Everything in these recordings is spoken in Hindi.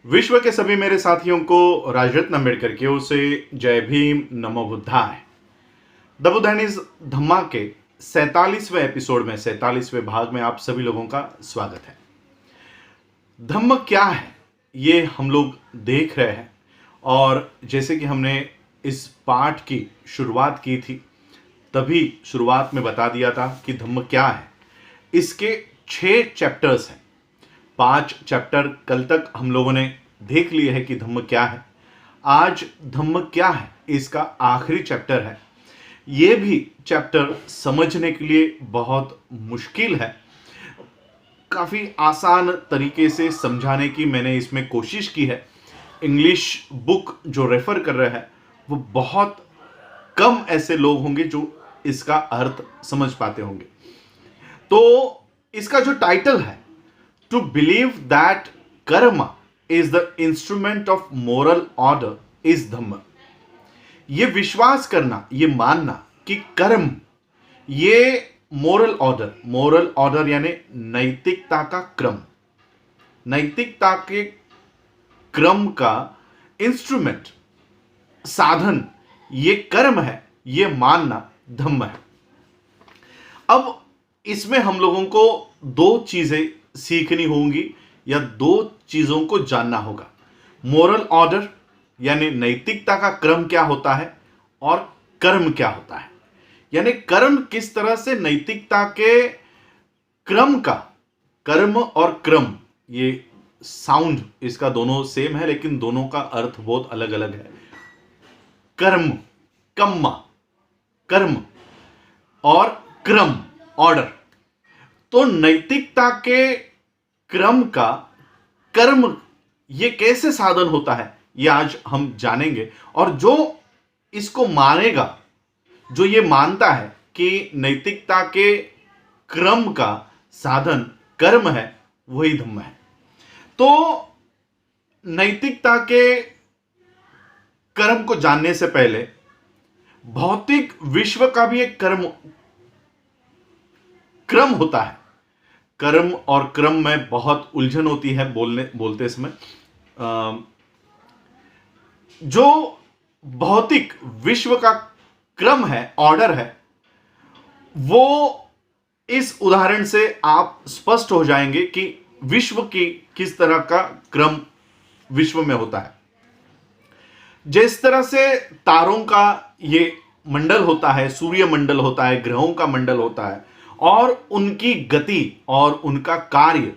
विश्व के सभी मेरे साथियों को राजरत्न अम्बेडकर की ओर से जय भीम, नमो बुद्धाय। द बुद्ध इज धम्मा के 47वें एपिसोड में 47वें भाग में आप सभी लोगों का स्वागत है। धम्म क्या है ये हम लोग देख रहे हैं, और जैसे कि हमने इस पाठ की शुरुआत की थी तभी शुरुआत में बता दिया था कि धम्म क्या है। इसके 6 चैप्टर्स हैं। 5 चैप्टर कल तक हम लोगों ने देख लिए है कि धम्म क्या है। आज धम्म क्या है इसका आखिरी चैप्टर है। ये भी चैप्टर समझने के लिए बहुत मुश्किल है। काफ़ी आसान तरीके से समझाने की मैंने इसमें कोशिश की है। इंग्लिश बुक जो रेफ़र कर रहा है वो बहुत कम ऐसे लोग होंगे जो इसका अर्थ समझ पाते होंगे। तो इसका जो टाइटल है, to believe that karma is the instrument of moral order is Dhamma. ये विश्वास करना, ये मानना कि कर्म ये मोरल ऑर्डर यानी नैतिकता का क्रम, नैतिकता के क्रम का इंस्ट्रूमेंट, साधन ये कर्म है, ये मानना धम्म है। अब इसमें हम लोगों को 2 चीजें सीखनी होंगी या 2 चीजों को जानना होगा। मोरल ऑर्डर यानी नैतिकता का क्रम क्या होता है और कर्म क्या होता है, यानी कर्म किस तरह से नैतिकता के क्रम का, कर्म और क्रम ये साउंड इसका दोनों सेम है लेकिन दोनों का अर्थ बहुत अलग अलग है। कर्म, कम्मा, कर्म और क्रम, ऑर्डर। तो नैतिकता के क्रम का कर्म ये कैसे साधन होता है ये आज हम जानेंगे। और जो इसको मानेगा, जो ये मानता है कि नैतिकता के क्रम का साधन कर्म है, वही धम्म है। तो नैतिकता के कर्म को जानने से पहले भौतिक विश्व का भी एक क्रम होता है। कर्म और क्रम में बहुत उलझन होती है बोलते समय। जो भौतिक विश्व का क्रम है, ऑर्डर है, वो इस उदाहरण से आप स्पष्ट हो जाएंगे कि विश्व की किस तरह का क्रम विश्व में होता है। जिस तरह से तारों का ये मंडल होता है, सूर्य मंडल होता है, ग्रहों का मंडल होता है, और उनकी गति और उनका कार्य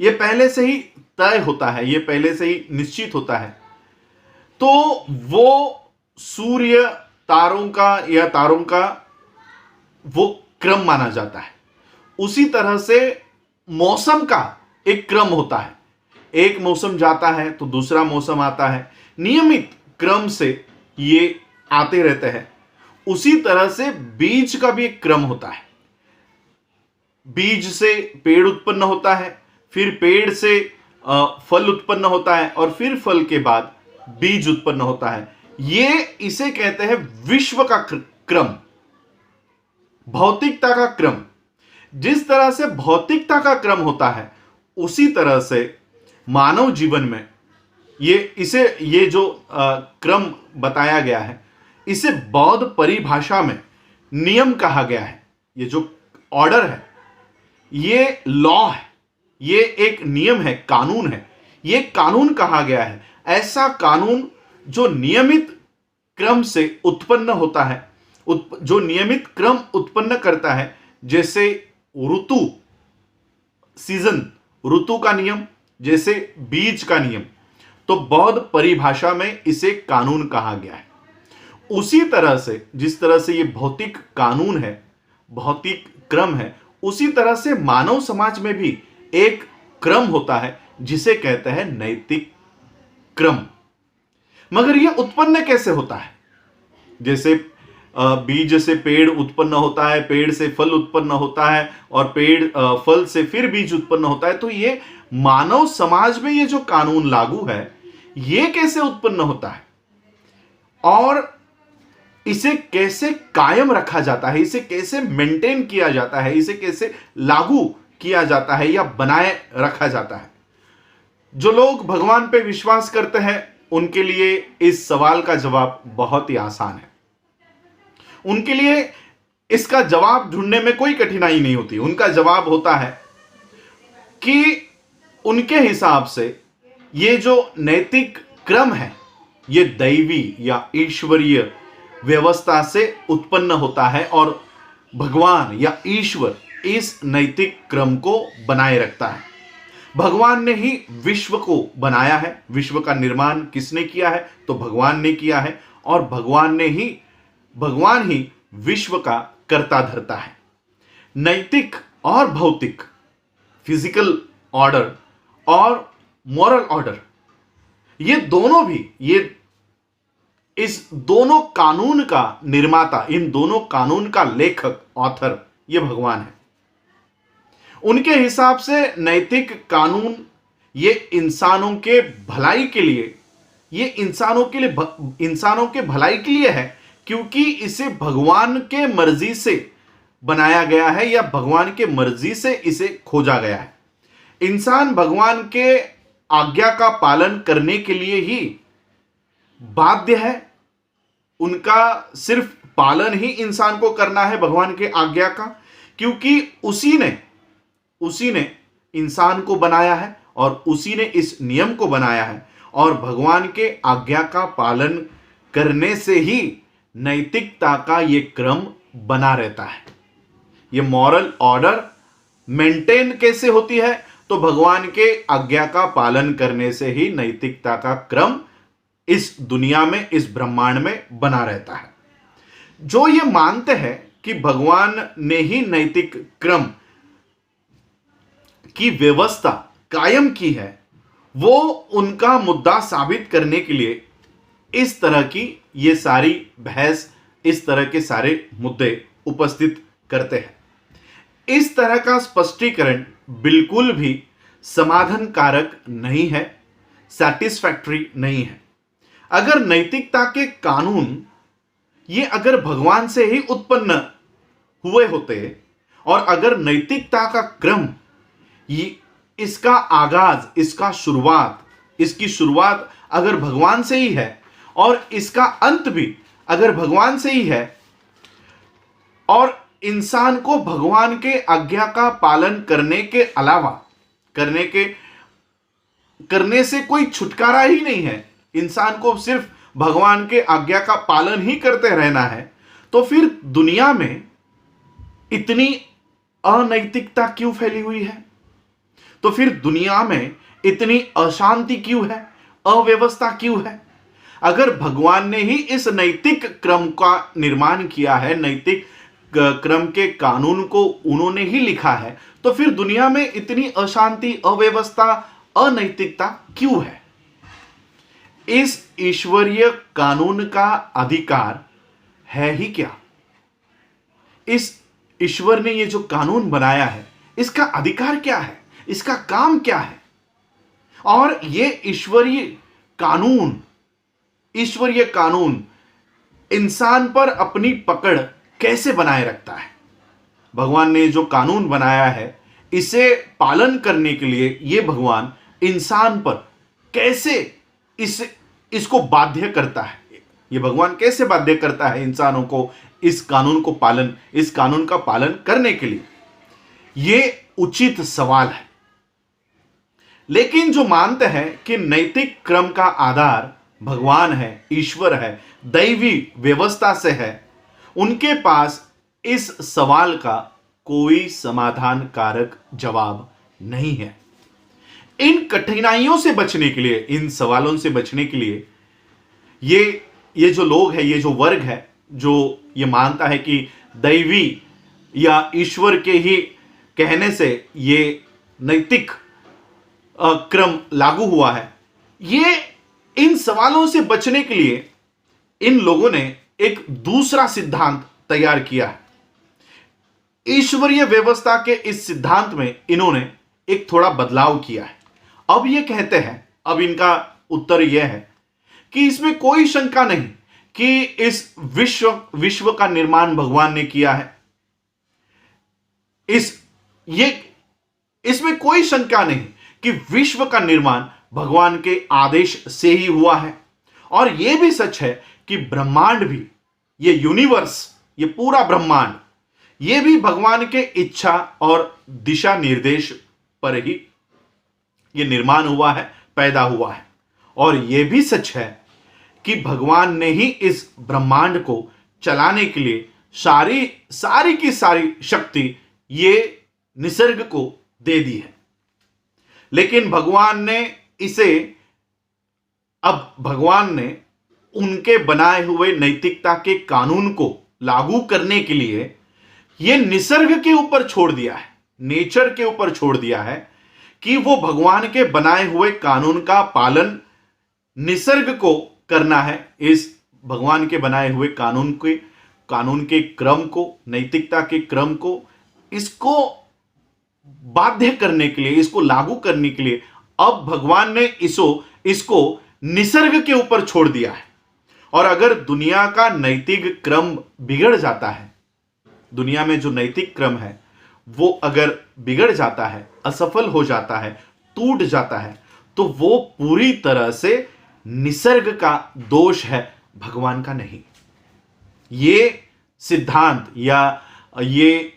ये पहले से ही तय होता है, ये पहले से ही निश्चित होता है। तो वो सूर्य, तारों का वो क्रम माना जाता है। उसी तरह से मौसम का एक क्रम होता है। एक मौसम जाता है तो दूसरा मौसम आता है, नियमित क्रम से ये आते रहते हैं। उसी तरह से बीज का भी एक क्रम होता है। बीज से पेड़ उत्पन्न होता है, फिर पेड़ से फल उत्पन्न होता है, और फिर फल के बाद बीज उत्पन्न होता है। ये इसे कहते हैं विश्व का क्रम, भौतिकता का क्रम। जिस तरह से भौतिकता का क्रम होता है उसी तरह से मानव जीवन में ये जो क्रम बताया गया है इसे बौद्ध परिभाषा में नियम कहा गया है। ये जो ऑर्डर है ये लॉ है, ये एक नियम है, कानून है। ये कानून कहा गया है, ऐसा कानून जो नियमित क्रम से उत्पन्न होता है, जो नियमित क्रम उत्पन्न करता है। जैसे ऋतु, सीजन, ऋतु का नियम, जैसे बीज का नियम। तो बौद्ध परिभाषा में इसे कानून कहा गया है। उसी तरह से जिस तरह से ये भौतिक कानून है, भौतिक क्रम है, उसी तरह से मानव समाज में भी एक क्रम होता है जिसे कहते हैं नैतिक क्रम। मगर यह उत्पन्न कैसे होता है? जैसे बीज से पेड़ उत्पन्न होता है, पेड़ से फल उत्पन्न होता है, और पेड़ फल से फिर बीज उत्पन्न होता है। तो ये मानव समाज में ये जो कानून लागू है ये कैसे उत्पन्न होता है और इसे कैसे कायम रखा जाता है, इसे कैसे मेंटेन किया जाता है, इसे कैसे लागू किया जाता है या बनाए रखा जाता है। जो लोग भगवान पे विश्वास करते हैं उनके लिए इस सवाल का जवाब बहुत ही आसान है। उनके लिए इसका जवाब ढूंढने में कोई कठिनाई नहीं होती। उनका जवाब होता है कि उनके हिसाब से ये जो नैतिक क्रम है ये दैवी या ईश्वरीय व्यवस्था से उत्पन्न होता है और भगवान या ईश्वर इस नैतिक क्रम को बनाए रखता है। भगवान ने ही विश्व को बनाया है। विश्व का निर्माण किसने किया है? तो भगवान ने किया है और भगवान ही विश्व का कर्ता धर्ता है। नैतिक और भौतिक, फिजिकल ऑर्डर और मॉरल ऑर्डर, ये दोनों भी इस दोनों कानून का निर्माता, इन दोनों कानून का लेखक, ऑथर ये भगवान है। उनके हिसाब से नैतिक कानून ये इंसानों के भलाई के लिए, ये इंसानों के भलाई के लिए है, क्योंकि इसे भगवान के मर्जी से बनाया गया है या भगवान के मर्जी से इसे खोजा गया है। इंसान भगवान के आज्ञा का पालन करने के लिए ही बाध्य है। उनका सिर्फ पालन ही इंसान को करना है भगवान के आज्ञा का, क्योंकि उसी ने इंसान को बनाया है और उसी ने इस नियम को बनाया है। और भगवान के आज्ञा का पालन करने से ही नैतिकता का ये क्रम बना रहता है। ये मॉरल ऑर्डर मेंटेन कैसे होती है? तो भगवान के आज्ञा का पालन करने से ही नैतिकता का क्रम इस दुनिया में, इस ब्रह्मांड में बना रहता है। जो ये मानते हैं कि भगवान ने ही नैतिक क्रम की व्यवस्था कायम की है, वो उनका मुद्दा साबित करने के लिए इस तरह की ये सारी बहस, इस तरह के सारे मुद्दे उपस्थित करते हैं। इस तरह का स्पष्टीकरण बिल्कुल भी समाधान कारक नहीं है, सैटिस्फैक्टरी नहीं है। अगर नैतिकता के कानून ये अगर भगवान से ही उत्पन्न हुए होते और अगर नैतिकता का क्रम इसका आगाज, इसकी शुरुआत अगर भगवान से ही है और इसका अंत भी अगर भगवान से ही है और इंसान को भगवान के आज्ञा का पालन करने के अलावा करने से कोई छुटकारा ही नहीं है, इंसान को सिर्फ भगवान के आज्ञा का पालन ही करते रहना है, तो फिर दुनिया में इतनी अनैतिकता क्यों फैली हुई है? तो फिर दुनिया में इतनी अशांति क्यों है, अव्यवस्था क्यों है? अगर भगवान ने ही इस नैतिक क्रम का निर्माण किया है, नैतिक क्रम के कानून को उन्होंने ही लिखा है, तो फिर दुनिया में इतनी अशांति, अव्यवस्था, अनैतिकता क्यों है? इस ईश्वरीय कानून का अधिकार है ही क्या? इस ईश्वर ने ये जो कानून बनाया है, इसका अधिकार क्या है? इसका काम क्या है? और ये ईश्वरीय कानून इंसान पर अपनी पकड़ कैसे बनाए रखता है? भगवान ने जो कानून बनाया है, इसे पालन करने के लिए ये भगवान इंसान पर कैसे इसको बाध्य करता है? ये भगवान कैसे बाध्य करता है इंसानों को इस कानून का पालन करने के लिए? ये उचित सवाल है। लेकिन जो मानते हैं कि नैतिक क्रम का आधार भगवान है, ईश्वर है, दैवी व्यवस्था से है, उनके पास इस सवाल का कोई समाधान कारक जवाब नहीं है। इन कठिनाइयों से बचने के लिए, इन सवालों से बचने के लिए ये जो लोग हैं, ये जो वर्ग है, जो ये मानता है कि दैवी या ईश्वर के ही कहने से ये नैतिक क्रम लागू हुआ है, ये इन सवालों से बचने के लिए इन लोगों ने एक दूसरा सिद्धांत तैयार किया है। ईश्वरीय व्यवस्था के इस सिद्धांत में इन्होंने एक थोड़ा बदलाव किया है। अब ये कहते हैं, अब इनका उत्तर यह है कि इसमें कोई शंका नहीं कि इस विश्व का निर्माण भगवान ने किया है। इसमें कोई शंका नहीं कि विश्व का निर्माण भगवान के आदेश से ही हुआ है। और यह भी सच है कि ब्रह्मांड भी, ये यूनिवर्स, ये पूरा ब्रह्मांड, ये भी भगवान के इच्छा और दिशा निर्देश पर ही ये निर्माण हुआ है, पैदा हुआ है। और यह भी सच है कि भगवान ने ही इस ब्रह्मांड को चलाने के लिए सारी की सारी शक्ति ये निसर्ग को दे दी है। लेकिन भगवान ने उनके बनाए हुए नैतिकता के कानून को लागू करने के लिए यह निसर्ग के ऊपर छोड़ दिया है, नेचर के ऊपर छोड़ दिया है कि वो भगवान के बनाए हुए कानून का पालन निसर्ग को करना है। इस भगवान के बनाए हुए कानून के क्रम को, नैतिकता के क्रम को, इसको बाध्य करने के लिए, इसको लागू करने के लिए अब भगवान ने इसको निसर्ग के ऊपर छोड़ दिया है। और अगर दुनिया का नैतिक क्रम बिगड़ जाता है, दुनिया में जो नैतिक क्रम है वो अगर बिगड़ जाता है, असफल हो जाता है, टूट जाता है, तो वो पूरी तरह से निसर्ग का दोष है, भगवान का नहीं। ये सिद्धांत या ये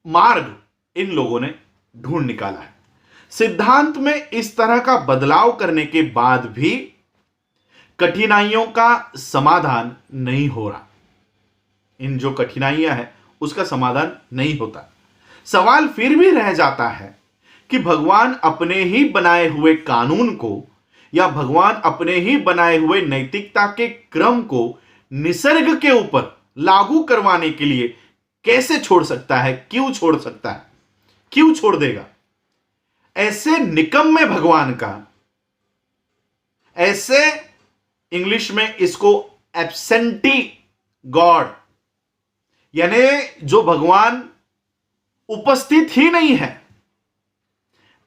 मार्ग इन लोगों ने ढूंढ निकाला है। सिद्धांत में इस तरह का बदलाव करने के बाद भी कठिनाइयों का समाधान नहीं हो रहा। इन जो कठिनाइयां हैं उसका समाधान नहीं होता। सवाल फिर भी रह जाता है कि भगवान अपने ही बनाए हुए कानून को या भगवान अपने ही बनाए हुए नैतिकता के क्रम को निसर्ग के ऊपर लागू करवाने के लिए कैसे छोड़ सकता है? क्यों छोड़ सकता है? क्यों छोड़ देगा? ऐसे निकम्मे भगवान का, ऐसे इंग्लिश में इसको एब्सेंटी गॉड, यानी जो भगवान उपस्थित ही नहीं है,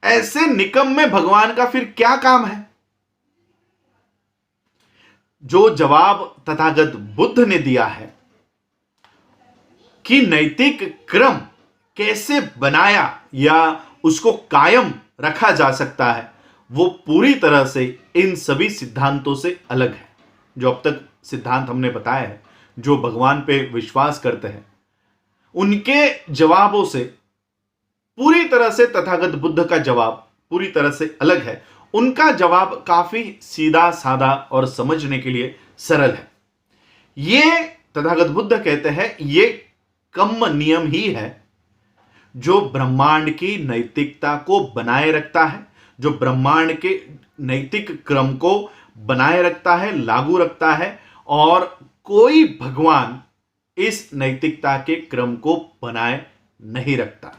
ऐसे निकम्मे भगवान का फिर क्या काम है? जो जवाब तथागत बुद्ध ने दिया है कि नैतिक क्रम कैसे बनाया या उसको कायम रखा जा सकता है, वो पूरी तरह से इन सभी सिद्धांतों से अलग है। जो अब तक सिद्धांत हमने बताए हैं, जो भगवान पे विश्वास करते हैं, उनके जवाबों से पूरी तरह से तथागत बुद्ध का जवाब पूरी तरह से अलग है। उनका जवाब काफी सीधा साधा और समझने के लिए सरल है। ये तथागत बुद्ध कहते हैं ये कम्म नियम ही है जो ब्रह्मांड की नैतिकता को बनाए रखता है, जो ब्रह्मांड के नैतिक क्रम को बनाए रखता है, लागू रखता है। और कोई भगवान इस नैतिकता के क्रम को बनाए नहीं रखता।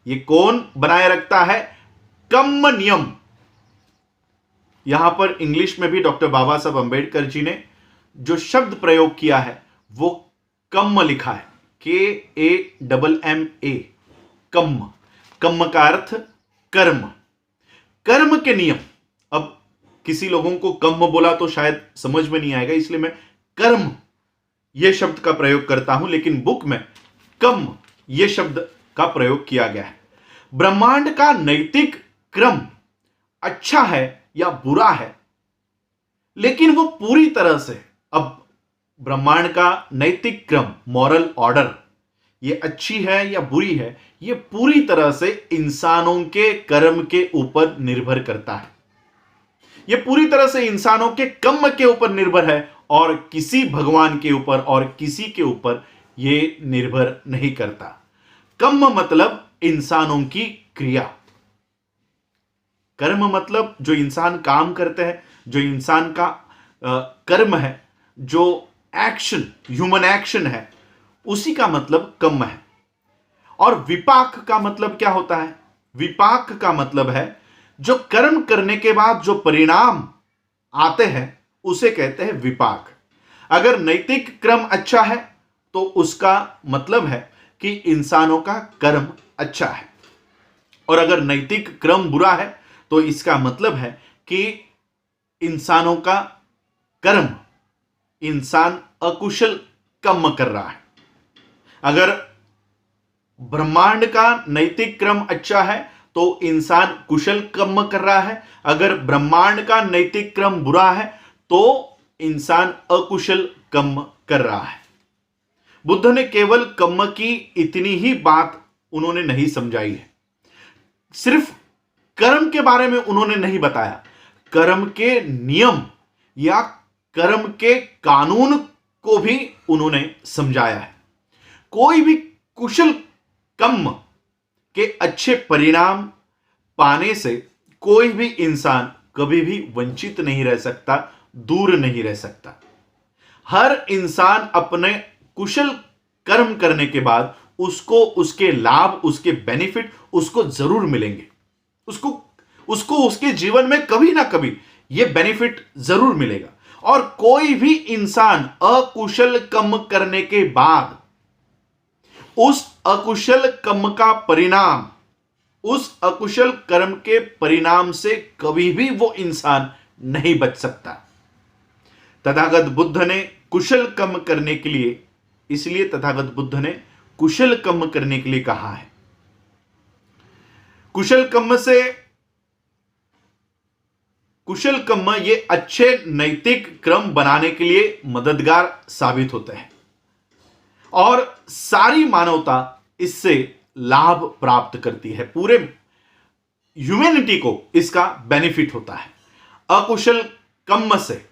ये कौन बनाए रखता है? कम्म नियम। यहां पर इंग्लिश में भी डॉक्टर बाबा साहब अंबेडकर जी ने जो शब्द प्रयोग किया है वो कम्म लिखा है, KAMMA, कम्म। कम्म का अर्थ कर्म, कर्म के नियम। अब किसी लोगों को कम्म बोला तो शायद समझ में नहीं आएगा, इसलिए मैं कर्म यह शब्द का प्रयोग करता हूं, लेकिन बुक में कम्म यह शब्द का प्रयोग किया गया है। ब्रह्मांड का नैतिक क्रम अच्छा है या बुरा है, लेकिन वो पूरी तरह से, अब ब्रह्मांड का नैतिक क्रम, मॉरल ऑर्डर, ये अच्छी है या बुरी है, ये पूरी तरह से इंसानों के कर्म के ऊपर निर्भर करता है। ये पूरी तरह से इंसानों के कर्म के ऊपर निर्भर है और किसी भगवान के ऊपर और किसी के ऊपर ये निर्भर नहीं करता। कर्म मतलब इंसानों की क्रिया, कर्म मतलब जो इंसान काम करते हैं, जो इंसान का कर्म है, जो एक्शन, ह्यूमन एक्शन है, उसी का मतलब कर्म है। और विपाक का मतलब क्या होता है? विपाक का मतलब है जो कर्म करने के बाद जो परिणाम आते हैं उसे कहते हैं विपाक। अगर नैतिक क्रम अच्छा है तो उसका मतलब है कि इंसानों का कर्म अच्छा है, और अगर नैतिक क्रम बुरा है तो इसका मतलब है कि इंसानों का कर्म, इंसान अकुशल कर्म कर रहा है। अगर ब्रह्मांड का नैतिक क्रम अच्छा है तो इंसान कुशल कर्म कर रहा है, अगर ब्रह्मांड का नैतिक क्रम बुरा है तो इंसान अकुशल कर्म कर रहा है। बुद्ध ने केवल कर्म की इतनी ही बात उन्होंने नहीं समझाई है, सिर्फ कर्म के बारे में उन्होंने नहीं बताया, कर्म के नियम या कर्म के कानून को भी उन्होंने समझाया है। कोई भी कुशल कर्म के अच्छे परिणाम पाने से कोई भी इंसान कभी भी वंचित नहीं रह सकता, दूर नहीं रह सकता। हर इंसान अपने कुशल कर्म करने के बाद उसको उसके लाभ, उसके बेनिफिट उसको जरूर मिलेंगे। उसको उसके जीवन में कभी ना कभी यह बेनिफिट जरूर मिलेगा। और कोई भी इंसान अकुशल कर्म करने के बाद उस अकुशल कर्म का परिणाम, उस अकुशल कर्म के परिणाम से कभी भी वो इंसान नहीं बच सकता। तथागत बुद्ध ने कुशल कर्म करने के लिए, इसलिए तथागत बुद्ध ने कुशल कर्म करने के लिए कहा है। कुशल कर्म ये अच्छे नैतिक क्रम बनाने के लिए मददगार साबित होते हैं और सारी मानवता इससे लाभ प्राप्त करती है। पूरे ह्यूमैनिटी को इसका बेनिफिट होता है। अकुशल कर्म से,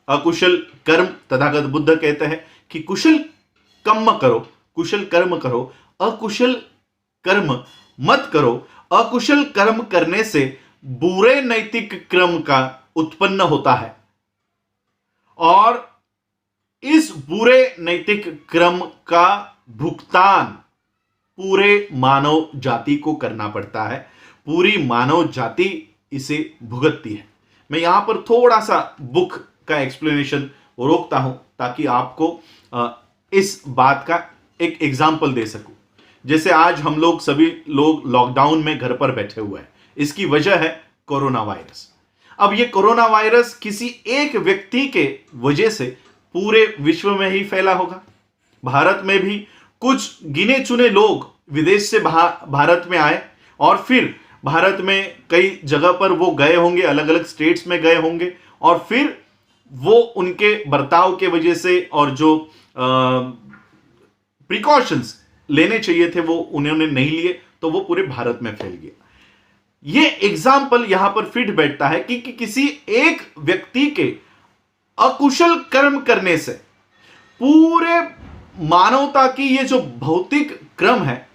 अकुशल कर्म, तथागत बुद्ध कहते हैं कि कुशल कर्म करो, कुशल कर्म करो, अकुशल कर्म मत करो। अकुशल कर्म करने से बुरे नैतिक क्रम का उत्पन्न होता है और इस बुरे नैतिक क्रम का भुगतान पूरे मानव जाति को करना पड़ता है। पूरी मानव जाति इसे भुगतती है। मैं यहां पर थोड़ा सा बुक का एक्सप्लेनेशन रोकता हूं ताकि आपको इस बात का एक एग्जाम्पल दे सकूं। जैसे आज हम लोग सभी लोग लॉकडाउन में घर पर बैठे हुए हैं, इसकी वजह है कोरोना वायरस। अब ये कोरोना वायरस किसी एक व्यक्ति के वजह से पूरे विश्व में ही फैला होगा। भारत में भी कुछ गिने चुने लोग विदेश से भारत में आए और फिर भारत में कई जगह पर वो गए होंगे, अलग अलग स्टेट्स में गए होंगे और फिर वो उनके बर्ताव के वजह से और जो प्रिकॉशंस लेने चाहिए थे वो उन्होंने नहीं लिए, तो वो पूरे भारत में फैल गया। ये एग्जाम्पल यहां पर फिट बैठता है कि किसी एक व्यक्ति के अकुशल कर्म करने से पूरे मानवता की ये जो भौतिक क्रम है,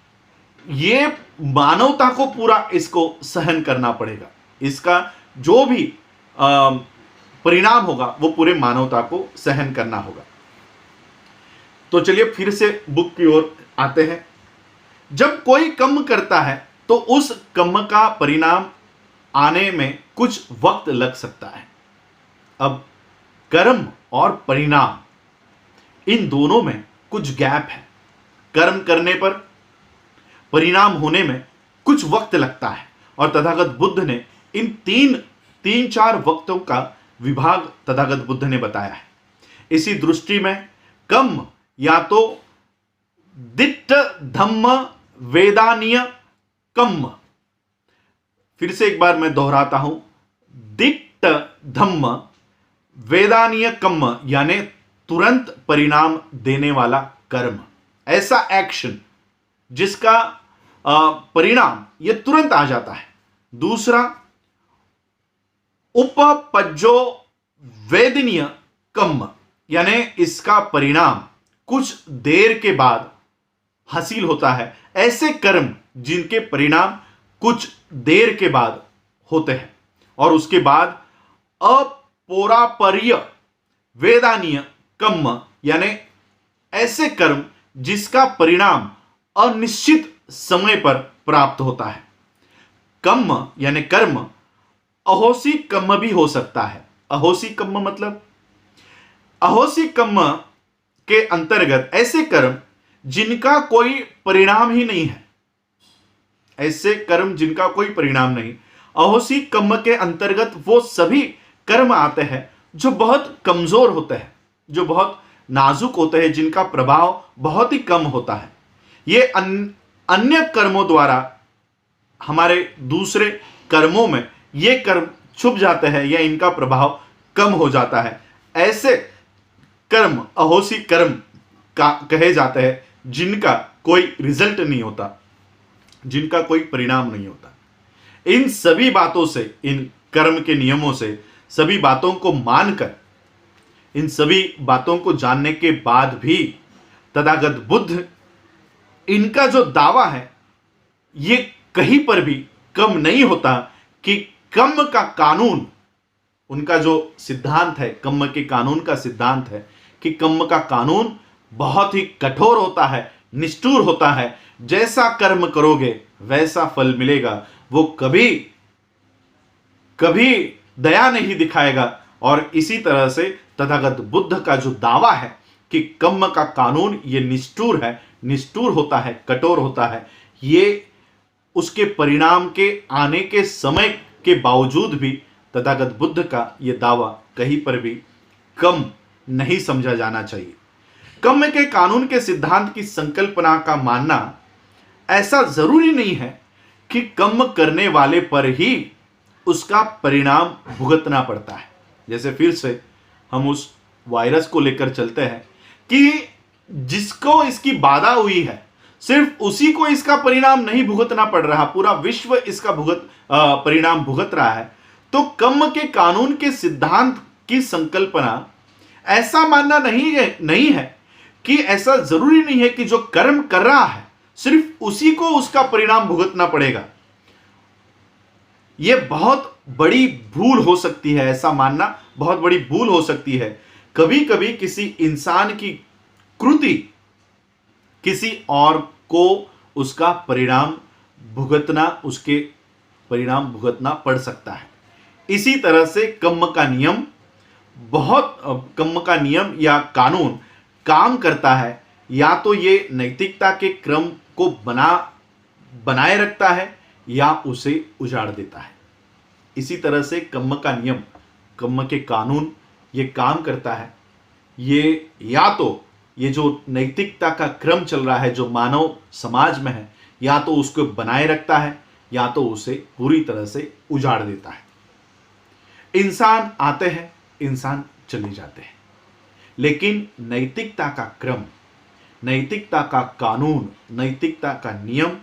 ये मानवता को पूरा इसको सहन करना पड़ेगा। इसका जो भी परिणाम होगा वो पूरे मानवता को सहन करना होगा। तो चलिए फिर से बुक की ओर आते हैं। जब कोई कर्म करता है तो उस कर्म का परिणाम आने में कुछ वक्त लग सकता है। अब कर्म और परिणाम, इन दोनों में कुछ गैप है। कर्म करने पर परिणाम होने में कुछ वक्त लगता है और तथागत बुद्ध ने इन तीन चार वक्तों का विभाग तथागत बुद्ध ने बताया है। इसी दृष्टि में कर्म या तो दिट्ठ धम्म वेदानीय कर्म, फिर से एक बार मैं दोहराता हूं, दिट्ठ धम्म वेदानीय कर्म यानी तुरंत परिणाम देने वाला कर्म, ऐसा एक्शन जिसका परिणाम ये तुरंत आ जाता है। दूसरा उपपज्जो वेदनीय कर्म यानी इसका परिणाम कुछ देर के बाद हासिल होता है। ऐसे कर्म जिनके परिणाम कुछ देर के बाद होते हैं। और उसके बाद अपौरापर्य वेदानीय कर्म यानी ऐसे कर्म जिसका परिणाम अनिश्चित समय पर प्राप्त होता है। कर्म यानी कर्म अहोसी कर्म भी हो सकता है। अहोसी कर्म मतलब, अहोसी कर्म के अंतर्गत ऐसे कर्म जिनका कोई परिणाम ही नहीं है, ऐसे कर्म जिनका कोई परिणाम नहीं। अहोसी कर्म के अंतर्गत वो सभी कर्म आते हैं जो बहुत कमजोर होते हैं, जो बहुत नाजुक होते हैं, जिनका प्रभाव बहुत ही कम होता है। ये अन्य कर्मों द्वारा हमारे दूसरे कर्मों में ये कर्म छुप जाते हैं या इनका प्रभाव कम हो जाता है। ऐसे कर्म अहोसी कर्म का कहे जाते हैं जिनका कोई रिजल्ट नहीं होता, जिनका कोई परिणाम नहीं होता। इन सभी बातों से, इन कर्म के नियमों से, सभी बातों को मानकर, इन सभी बातों को जानने के बाद भी तथागत बुद्ध इनका जो दावा है ये कहीं पर भी कम नहीं होता कि कर्म का कानून, उनका जो सिद्धांत है, कर्म के कानून का सिद्धांत है कि कर्म का कानून बहुत ही कठोर होता है, निष्ठुर होता है। जैसा कर्म करोगे वैसा फल मिलेगा। वो कभी कभी दया नहीं दिखाएगा। और इसी तरह से तथागत बुद्ध का जो दावा है कि कर्म का कानून ये निष्ठुर है, निष्ठुर होता है, कठोर होता है, ये उसके परिणाम के आने के समय के बावजूद भी तथागत बुद्ध का ये दावा कहीं पर भी कम नहीं समझा जाना चाहिए। कर्म के कानून के सिद्धांत की संकल्पना का मानना ऐसा जरूरी नहीं है कि कर्म करने वाले पर ही उसका परिणाम भुगतना पड़ता है। जैसे फिर से हम उस वायरस को लेकर चलते हैं कि जिसको इसकी बाधा हुई है सिर्फ उसी को इसका परिणाम नहीं भुगतना पड़ रहा, पूरा विश्व इसका परिणाम भुगत रहा है। तो कर्म के कानून के सिद्धांत की संकल्पना ऐसा मानना नहीं है कि ऐसा जरूरी नहीं है कि जो कर्म कर रहा है सिर्फ उसी को उसका परिणाम भुगतना पड़ेगा। यह बहुत बड़ी भूल हो सकती है, ऐसा मानना बहुत बड़ी भूल हो सकती है। कभी कभी किसी इंसान की कृति किसी और को उसका परिणाम भुगतना, उसके परिणाम भुगतना पड़ सकता है। इसी तरह से कर्म का नियम या कानून काम करता है, या तो ये नैतिकता के क्रम को बनाए रखता है या उसे उजाड़ देता है। इसी तरह से कर्म का नियम, कर्म के कानून ये काम करता है, ये या तो ये जो नैतिकता का क्रम चल रहा है जो मानव समाज में है, या तो उसको बनाए रखता है या तो उसे पूरी तरह से उजाड़ देता है। इंसान आते हैं, इंसान चले जाते हैं, लेकिन नैतिकता का क्रम, नैतिकता का कानून, नैतिकता का नियम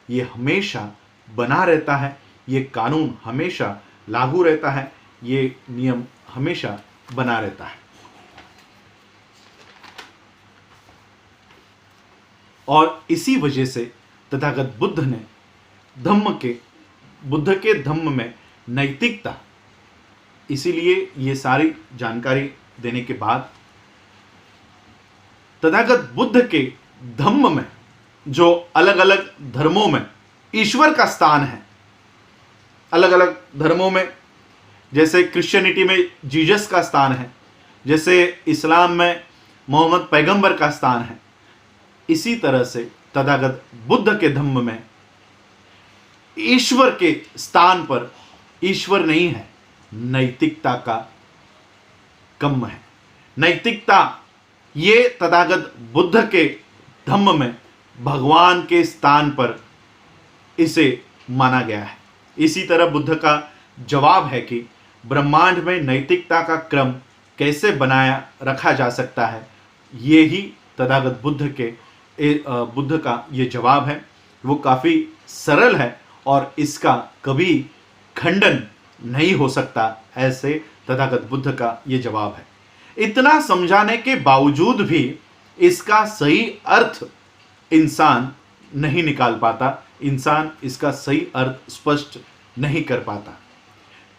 ये हमेशा बना रहता है। ये कानून हमेशा लागू रहता है, ये नियम हमेशा बना रहता है। और इसी वजह से तथागत बुद्ध ने बुद्ध के धम्म में नैतिकता, इसीलिए ये सारी जानकारी देने के बाद तथागत बुद्ध के धम्म में जो अलग अलग धर्मों में ईश्वर का स्थान है, अलग अलग धर्मों में, जैसे क्रिश्चियनिटी में जीसस का स्थान है, जैसे इस्लाम में मोहम्मद पैगंबर का स्थान है, इसी तरह से तथागत बुद्ध के धम्म में ईश्वर के स्थान पर ईश्वर नहीं है, नैतिकता का कर्म है। नैतिकता ये तथागत बुद्ध के धम्म में भगवान के स्थान पर इसे माना गया है। इसी तरह बुद्ध का जवाब है कि ब्रह्मांड में नैतिकता का क्रम कैसे बनाया रखा जा सकता है, ये ही तथागत बुद्ध का ये जवाब है। वो काफ़ी सरल है और इसका कभी खंडन नहीं हो सकता, ऐसे तथागत बुद्ध का ये जवाब है। इतना समझाने के बावजूद भी इसका सही अर्थ इंसान नहीं निकाल पाता, इंसान इसका सही अर्थ स्पष्ट नहीं कर पाता।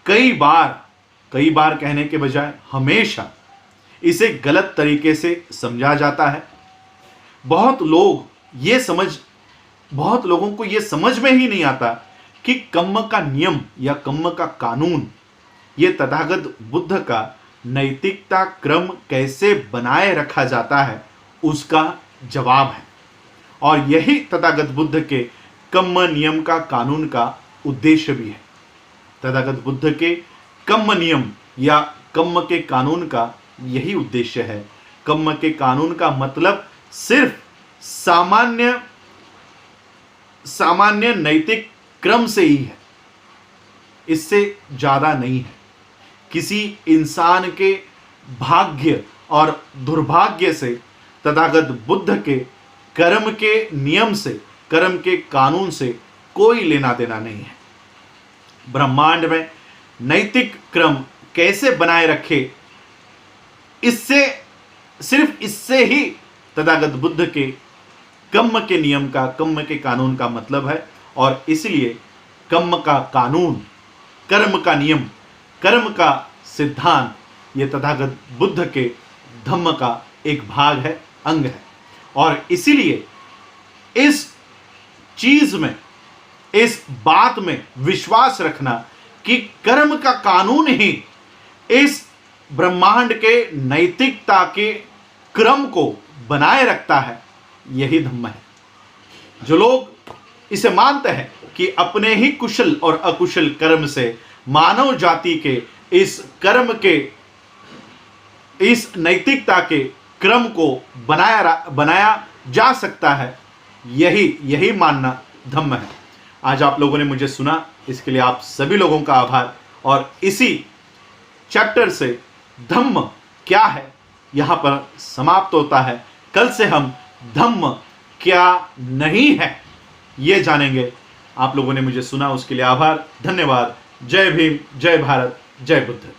कई बार कहने के बजाय हमेशा इसे गलत तरीके से समझा जाता है। बहुत लोगों को ये समझ में ही नहीं आता कि कर्म का नियम या कर्म का कानून ये तथागत बुद्ध का नैतिकता क्रम कैसे बनाए रखा जाता है उसका जवाब है। और यही तथागत बुद्ध के कर्म नियम का कानून का उद्देश्य भी है। तथागत बुद्ध के कर्म नियम या कर्म के कानून का यही उद्देश्य है। कर्म के कानून का मतलब सिर्फ सामान्य नैतिक क्रम से ही है, इससे ज्यादा नहीं है। किसी इंसान के भाग्य और दुर्भाग्य से, तथागत बुद्ध के कर्म के नियम से, कर्म के कानून से कोई लेना देना नहीं है। ब्रह्मांड में नैतिक क्रम कैसे बनाए रखे, इससे, सिर्फ इससे ही तथागत बुद्ध के कर्म के नियम का, कर्म के कानून का मतलब है। और इसलिए कर्म का कानून, कर्म का नियम, कर्म का सिद्धांत, ये तथागत बुद्ध के धम्म का एक भाग है, अंग है। और इसीलिए इस चीज में, इस बात में विश्वास रखना कि कर्म का कानून ही इस ब्रह्मांड के नैतिकता के क्रम को बनाए रखता है, यही धम्म है। जो लोग इसे मानते हैं कि अपने ही कुशल और अकुशल कर्म से मानव जाति के इस कर्म के, इस नैतिकता के क्रम को बनाया जा सकता है, यही मानना धम्म है। आज आप लोगों ने मुझे सुना, इसके लिए आप सभी लोगों का आभार। और इसी चैप्टर से धम्म क्या है यहां पर समाप्त होता है। कल से हम धम्म क्या नहीं है ये जानेंगे। आप लोगों ने मुझे सुना, उसके लिए आभार, धन्यवाद। जय भीम, जय भारत, जय बुद्ध।